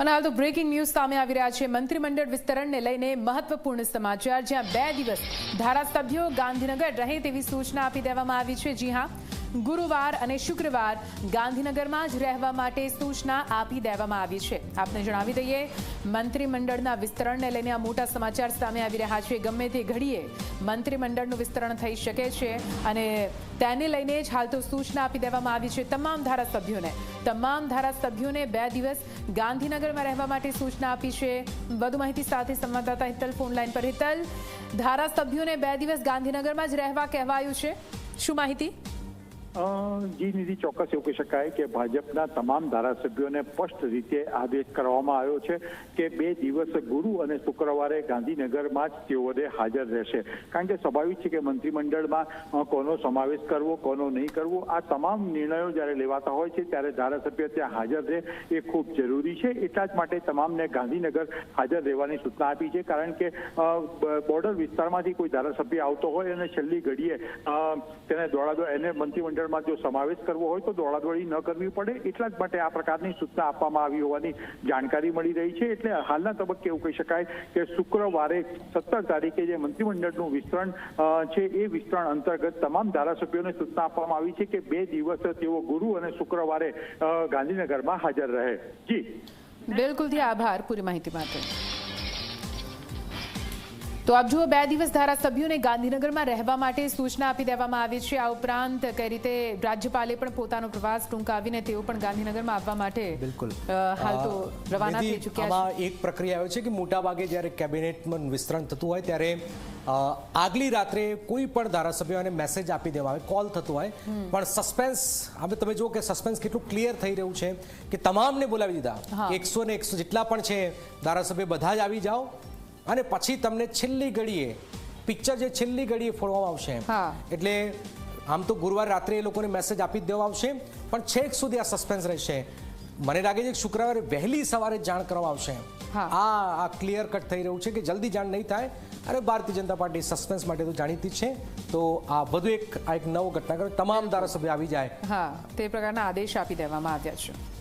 અને હાલ તો બ્રેકિંગ ન્યૂઝ સામે આવી રહ્યા છે। મંત્રીમંડળ વિસ્તરણને લઈને મહત્વપૂર્ણ સમાચાર, જ્યાં 2 દિવસ ધારાસભ્યો ગાંધીનગર રહે તેવી સૂચના આપી દેવામાં આવી છે। જી હા, ગુરુવાર અને શુક્રવાર ગાંધીનગરમાં જ રહેવા માટે સૂચના આપી દેવામાં આવી છે। આપને જણાવી દઈએ, મંત્રીમંડળના વિસ્તરણને લઈને આ મોટા સમાચાર સામે આવી રહ્યા છે। ગમે તે ઘડીએ મંત્રીમંડળનું વિસ્તરણ થઈ શકે છે અને તેને લઈને જ હાલ તો સૂચના આપી દેવામાં આવી છે તમામ ધારાસભ્યોને 2 દિવસ ગાંધીનગરમાં રહેવા માટે સૂચના આપી છે। વધુ માહિતી સાથે સંવાદદાતા હિતલ ફોન લાઈન પર। હિતલ, ધારાસભ્યોને 2 દિવસ ગાંધીનગરમાં જ રહેવા કહેવાયું છે, શું માહિતી? જી નિધિ, ચોક્કસ એવું કહી શકાય કે ભાજપના તમામ ધારાસભ્યોને સ્પષ્ટ રીતે આદેશ કરવામાં આવ્યો છે કે 2 દિવસ ગુરુ અને શુક્રવારે ગાંધીનગરમાં જ તેઓને હાજર રહેશે। કારણ કે સ્વાભાવિક છે કે મંત્રીમંડળમાં કોનો સમાવેશ કરવો, કોનો નહીં કરવો, આ તમામ નિર્ણયો જ્યારે લેવાતા હોય છે ત્યારે ધારાસભ્ય ત્યાં હાજર રહે એ ખૂબ જરૂરી છે। એટલા જ માટે તમામને ગાંધીનગર હાજર રહેવાની સૂચના આપી છે। કારણ કે બોર્ડર વિસ્તારમાંથી કોઈ ધારાસભ્ય આવતો હોય અને છેલ્લી ઘડીએ તેને દોડાદોડ એને મંત્રીમંડળ જો સમાવેશ કરવો હોય તો દોડાદોડી ન કરવી પડે, એટલા જ માટે આ પ્રકારની સૂચના આપવામાં આવી હોવાની જાણકારી મળી રહી છે। એટલે હાલના તબક્કે એવું કહી શકાય કે શુક્રવારે 17 તારીખે જે મંત્રીમંડળનું વિસ્તરણ છે એ વિસ્તરણ અંતર્ગત તમામ ધારાસભ્યોને સૂચના આપવામાં આવી છે કે 2 દિવસ તેઓ ગુરુ અને શુક્રવારે ગાંધીનગરમાં હાજર રહે। જી બિલકુલ, આભાર પૂરી માહિતી માટે। તો આપ જુઓ, 2 દિવસ ધારાસભ્યોને ગાંધીનગરમાં રહેવા માટે સૂચના આપી દેવામાં આવી છે। આ ઉપરાંત કઈ રીતે રાજ્યપાલે પણ પોતાનો પ્રવાસ ટૂંકાવીને તેઓ પણ ગાંધીનગરમાં આવવા માટે બિલકુલ હાલ તો રવાના થઈ ચૂક્યા છે। આમાં એક પ્રક્રિયા આવે છે કે મોટાભાગે જ્યારે કેબિનેટમાં વિસ્તરણ થતું હોય ત્યારે આગલી રાત્રે કોઈ પણ ધારાસભ્યોને મેસેજ આપી દેવામાં આવે, કોલ થતું હોય, પણ સસ્પેન્સ, હવે તમે જુઓ કે સસ્પેન્સ કેટલું ક્લિયર થઈ રહ્યું છે કે તમામને બોલાવી દીધા, 100 જેટલા પણ છે ધારાસભ્ય બધા જ આવી જાઓ અને પછી તમને છેલ્લી ઘડીએ પિક્ચર જે છેલ્લી ઘડીએ ફોડવામાં આવશે। એટલે આમ તો ગુરુવાર રાત્રે એ લોકોને મેસેજ આપી જ દેવામાં આવશે, પણ છેક સુધી આ સસ્પેન્સ રહેશે। મને લાગે છે કે શુક્રવારે વહેલી સવારે જાણ કરવામાં આવશે। આ ક્લિયર કટ થઈ રહ્યું છે કે જલ્દી જાણ નહીં થાય, અને ભારતીય જનતા પાર્ટી સસ્પેન્સ માટે તો જાણીતી છે, તો આ વધુ એક નવો ઘટનાક્રમ તમામ ધારાસભ્યો આવી જાય, તે પ્રકારના આદેશ આપી દેવામાં આવ્યા છે।